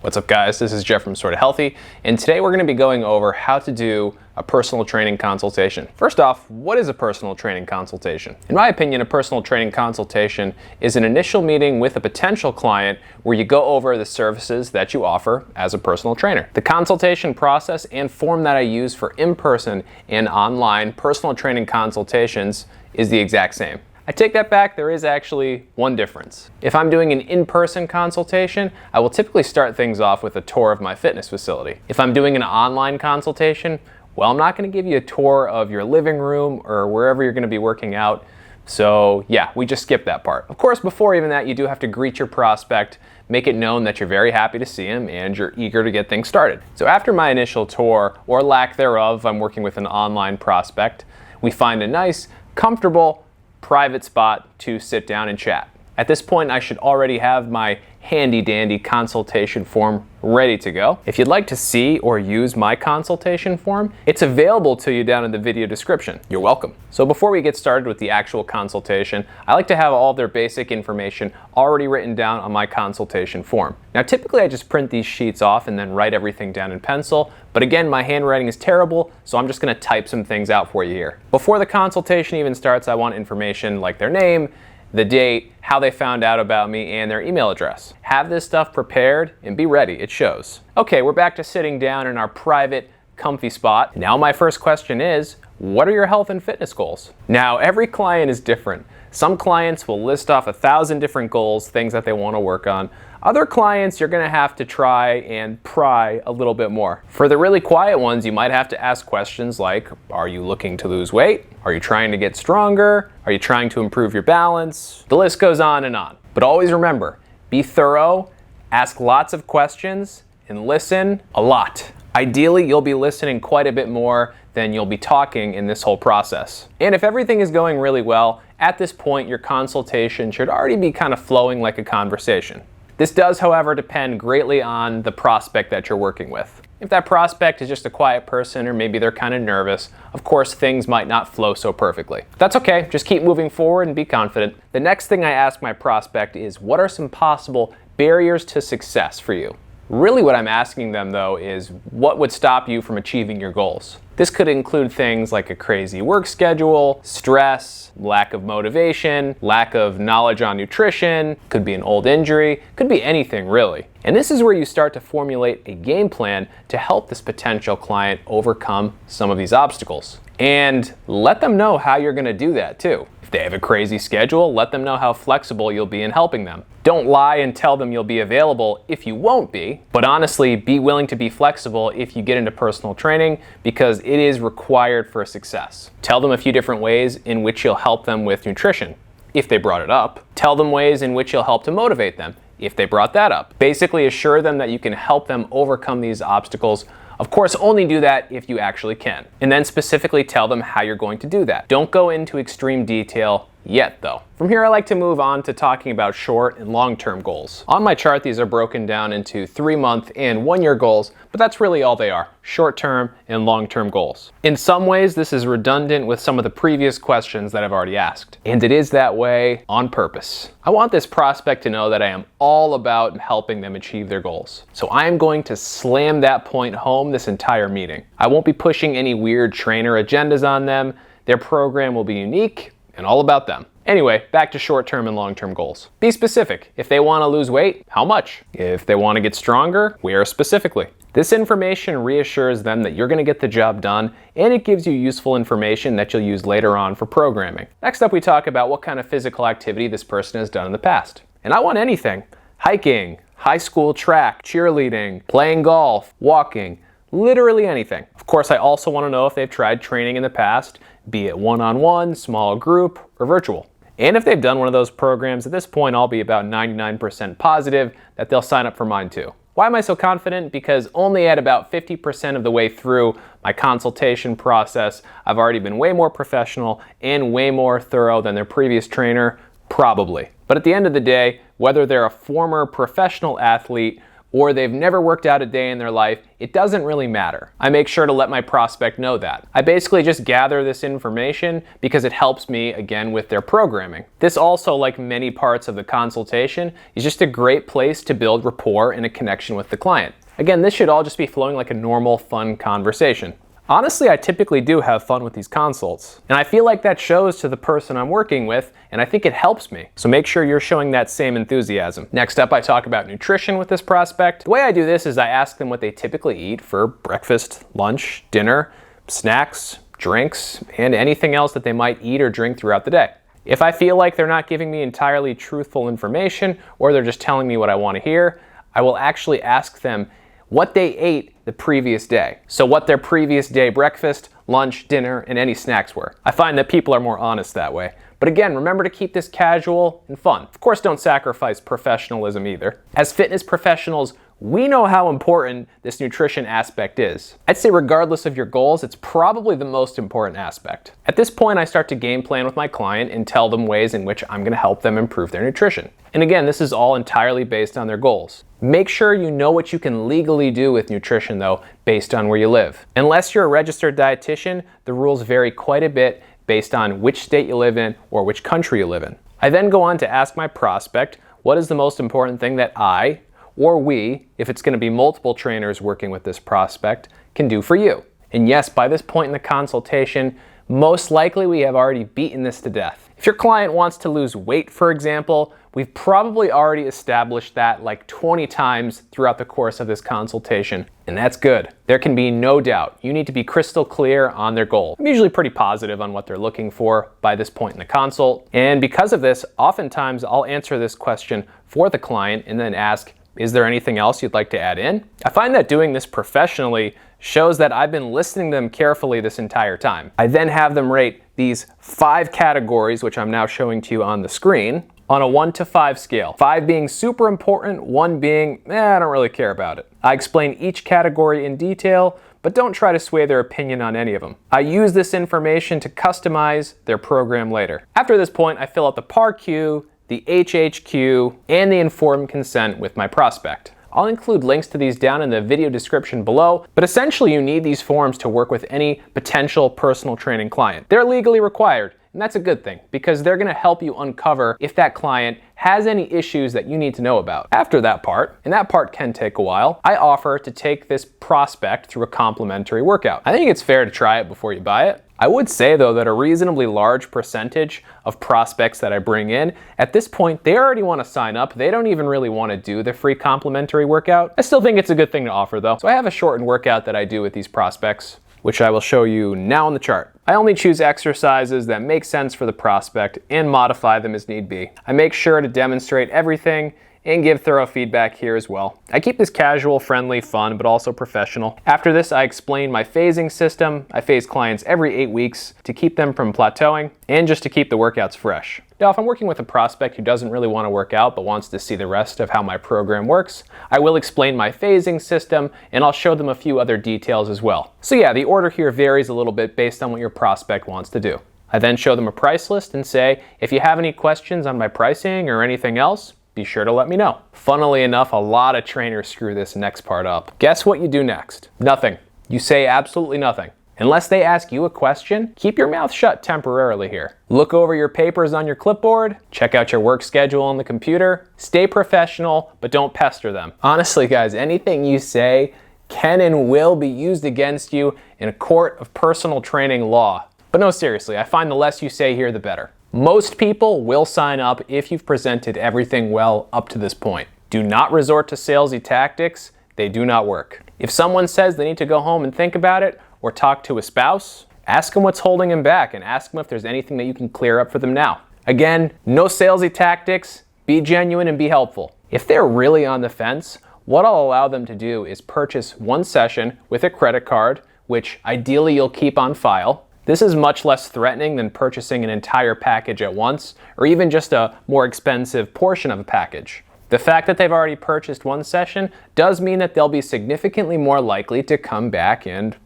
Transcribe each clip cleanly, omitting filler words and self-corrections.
What's up, guys? This is Jeff from Sorta Healthy, and today we're going to be going over how to do a personal training consultation. First off, what is a personal training consultation? In my opinion, a personal training consultation is an initial meeting with a potential client where you go over the services that you offer as a personal trainer. The consultation process and form that I use for in-person and online personal training consultations is the exact same. I take that back, there is actually one difference. If I'm doing an in-person consultation, I will typically start things off with a tour of my fitness facility. If I'm doing an online consultation, well, I'm not going to give you a tour of your living room or wherever you're going to be working out. So yeah, we just skip that part. Of course, before even that, you do have to greet your prospect, make it known that you're very happy to see him and you're eager to get things started. So after my initial tour, or lack thereof, I'm working with an online prospect, we find a nice, comfortable, private spot to sit down and chat. At this point, I should already have my handy dandy consultation form ready to go. If you'd like to see or use my consultation form, it's available to you down in the video description. You're welcome. So before we get started with the actual consultation, I like to have all their basic information already written down on my consultation form. Now, typically I just print these sheets off and then write everything down in pencil, but again, my handwriting is terrible, so I'm just gonna type some things out for you here. Before the consultation even starts, I want information like their name, the date, how they found out about me, and their email address. Have this stuff prepared and be ready, it shows. Okay, we're back to sitting down in our private, comfy spot. Now my first question is, what are your health and fitness goals? Now, every client is different. Some clients will list off 1,000 different goals, things that they want to work on. Other clients, you're going to have to try and pry a little bit more. For the really quiet ones, you might have to ask questions like, are you looking to lose weight? Are you trying to get stronger? Are you trying to improve your balance? The list goes on and on. But always remember, be thorough, ask lots of questions, and listen a lot. Ideally, you'll be listening quite a bit more than you'll be talking in this whole process. And if everything is going really well, at this point, your consultation should already be kind of flowing like a conversation. This does, however, depend greatly on the prospect that you're working with. If that prospect is just a quiet person or maybe they're kind of nervous, of course things might not flow so perfectly. That's okay, just keep moving forward and be confident. The next thing I ask my prospect is, what are some possible barriers to success for you? Really what I'm asking them though is, what would stop you from achieving your goals? This could include things like a crazy work schedule, stress, lack of motivation, lack of knowledge on nutrition, could be an old injury, could be anything really. And this is where you start to formulate a game plan to help this potential client overcome some of these obstacles. And let them know how you're gonna do that too. If they have a crazy schedule, let them know how flexible you'll be in helping them. Don't lie and tell them you'll be available if you won't be, but honestly, be willing to be flexible if you get into personal training because it is required for success. Tell them a few different ways in which you'll help them with nutrition, if they brought it up. Tell them ways in which you'll help to motivate them, if they brought that up. Basically assure them that you can help them overcome these obstacles. Of course, only do that if you actually can. And then specifically tell them how you're going to do that. Don't go into extreme detail yet though. From here, I like to move on to talking about short and long-term goals. On my chart, these are broken down into 3-month and 1-year goals, but that's really all they are, short-term and long-term goals. In some ways, this is redundant with some of the previous questions that I've already asked. And it is that way on purpose. I want this prospect to know that I am all about helping them achieve their goals. So I am going to slam that point home this entire meeting. I won't be pushing any weird trainer agendas on them. Their program will be unique and all about them. Anyway, back to short-term and long-term goals. Be specific. If they want to lose weight, how much? If they want to get stronger, where specifically? This information reassures them that you're going to get the job done, and it gives you useful information that you'll use later on for programming. Next up, we talk about what kind of physical activity this person has done in the past. And I want anything. Hiking, high school track, cheerleading, playing golf, walking, literally anything. Of course, I also want to know if they've tried training in the past, be it one-on-one, small group, or virtual. And if they've done one of those programs, at this point, I'll be about 99% positive that they'll sign up for mine too. Why am I so confident? Because only at about 50% of the way through my consultation process, I've already been way more professional and way more thorough than their previous trainer, probably. But at the end of the day, whether they're a former professional athlete or they've never worked out a day in their life, it doesn't really matter. I make sure to let my prospect know that. I basically just gather this information because it helps me, again, with their programming. This also, like many parts of the consultation, is just a great place to build rapport and a connection with the client. Again, this should all just be flowing like a normal, fun conversation. Honestly, I typically do have fun with these consults, and I feel like that shows to the person I'm working with, and I think it helps me. So make sure you're showing that same enthusiasm. Next up, I talk about nutrition with this prospect. The way I do this is I ask them what they typically eat for breakfast, lunch, dinner, snacks, drinks, and anything else that they might eat or drink throughout the day. If I feel like they're not giving me entirely truthful information, or they're just telling me what I want to hear, I will actually ask them what they ate the previous day. So what their previous day breakfast, lunch, dinner, and any snacks were. I find that people are more honest that way. But again, remember to keep this casual and fun. Of course, don't sacrifice professionalism either. As fitness professionals, we know how important this nutrition aspect is. I'd say regardless of your goals, it's probably the most important aspect. At this point, I start to game plan with my client and tell them ways in which I'm going to help them improve their nutrition. And again, this is all entirely based on their goals. Make sure you know what you can legally do with nutrition though, based on where you live. Unless you're a registered dietitian, the rules vary quite a bit based on which state you live in or which country you live in. I then go on to ask my prospect, what is the most important thing that I, or we, if it's going to be multiple trainers working with this prospect, can do for you? And yes, by this point in the consultation, most likely we have already beaten this to death. If your client wants to lose weight, for example, we've probably already established that like 20 times throughout the course of this consultation, and that's good. There can be no doubt. You need to be crystal clear on their goal. I'm usually pretty positive on what they're looking for by this point in the consult, and because of this, oftentimes I'll answer this question for the client and then ask, is there anything else you'd like to add in? I find that doing this professionally shows that I've been listening to them carefully this entire time. I then have them rate these 5 categories, which I'm now showing to you on the screen, on a 1 to 5 scale. 5 being super important, 1 being, I don't really care about it. I explain each category in detail, but don't try to sway their opinion on any of them. I use this information to customize their program later. After this point, I fill out the PAR-Q, the HHQ, and the informed consent with my prospect. I'll include links to these down in the video description below, but essentially you need these forms to work with any potential personal training client. They're legally required, and that's a good thing because they're gonna help you uncover if that client has any issues that you need to know about. After that part, and that part can take a while, I offer to take this prospect through a complimentary workout. I think it's fair to try it before you buy it. I would say though that a reasonably large percentage of prospects that I bring in, at this point, they already want to sign up. They don't even really want to do the free complimentary workout. I still think it's a good thing to offer though. So I have a shortened workout that I do with these prospects, which I will show you now on the chart. I only choose exercises that make sense for the prospect and modify them as need be. I make sure to demonstrate everything and give thorough feedback here as well. I keep this casual, friendly, fun, but also professional. After this, I explain my phasing system. I phase clients every 8 weeks to keep them from plateauing and just to keep the workouts fresh. Now, if I'm working with a prospect who doesn't really want to work out but wants to see the rest of how my program works, I will explain my phasing system and I'll show them a few other details as well. So yeah, the order here varies a little bit based on what your prospect wants to do. I then show them a price list and say, if you have any questions on my pricing or anything else, be sure to let me know. Funnily enough, a lot of trainers screw this next part up. Guess what you do next? Nothing. You say absolutely nothing. Unless they ask you a question, keep your mouth shut temporarily here. Look over your papers on your clipboard, check out your work schedule on the computer, stay professional, but don't pester them. Honestly, guys, anything you say can and will be used against you in a court of personal training law. But no, seriously, I find the less you say here, the better. Most people will sign up if you've presented everything well up to this point. Do not resort to salesy tactics. They do not work. If someone says they need to go home and think about it or talk to a spouse, ask them what's holding them back and ask them if there's anything that you can clear up for them now. Again, no salesy tactics. Be genuine and be helpful. If they're really on the fence, what I'll allow them to do is purchase 1 session with a credit card, which ideally you'll keep on file. This is much less threatening than purchasing an entire package at once, or even just a more expensive portion of a package. The fact that they've already purchased 1 session does mean that they'll be significantly more likely to come back and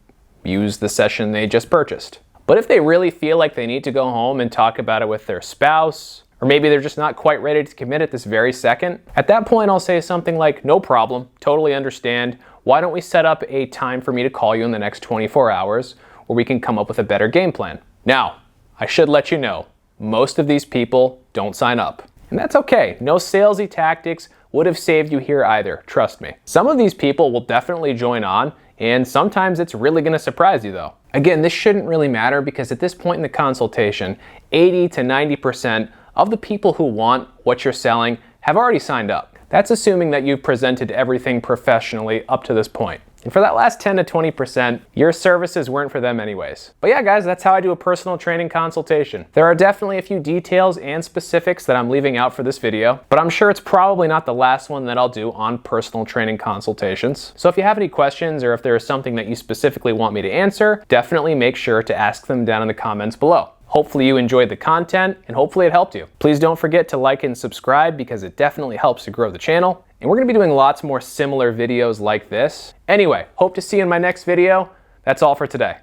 use the session they just purchased. But if they really feel like they need to go home and talk about it with their spouse, or maybe they're just not quite ready to commit at this very second, at that point I'll say something like, no problem, totally understand. Why don't we set up a time for me to call you in the next 24 hours where we can come up with a better game plan? Now, I should let you know, most of these people don't sign up. And that's okay. No salesy tactics would have saved you here either, trust me. Some of these people will definitely join on, and sometimes it's really gonna surprise you though. Again, this shouldn't really matter because at this point in the consultation, 80 to 90% of the people who want what you're selling have already signed up. That's assuming that you've presented everything professionally up to this point. And for that last 10 to 20%, your services weren't for them anyways. But yeah, guys, that's how I do a personal training consultation. There are definitely a few details and specifics that I'm leaving out for this video, but I'm sure it's probably not the last one that I'll do on personal training consultations. So if you have any questions or if there is something that you specifically want me to answer, definitely make sure to ask them down in the comments below. Hopefully you enjoyed the content and hopefully it helped you. Please don't forget to like and subscribe because it definitely helps to grow the channel. And we're gonna be doing lots more similar videos like this. Anyway, hope to see you in my next video. That's all for today.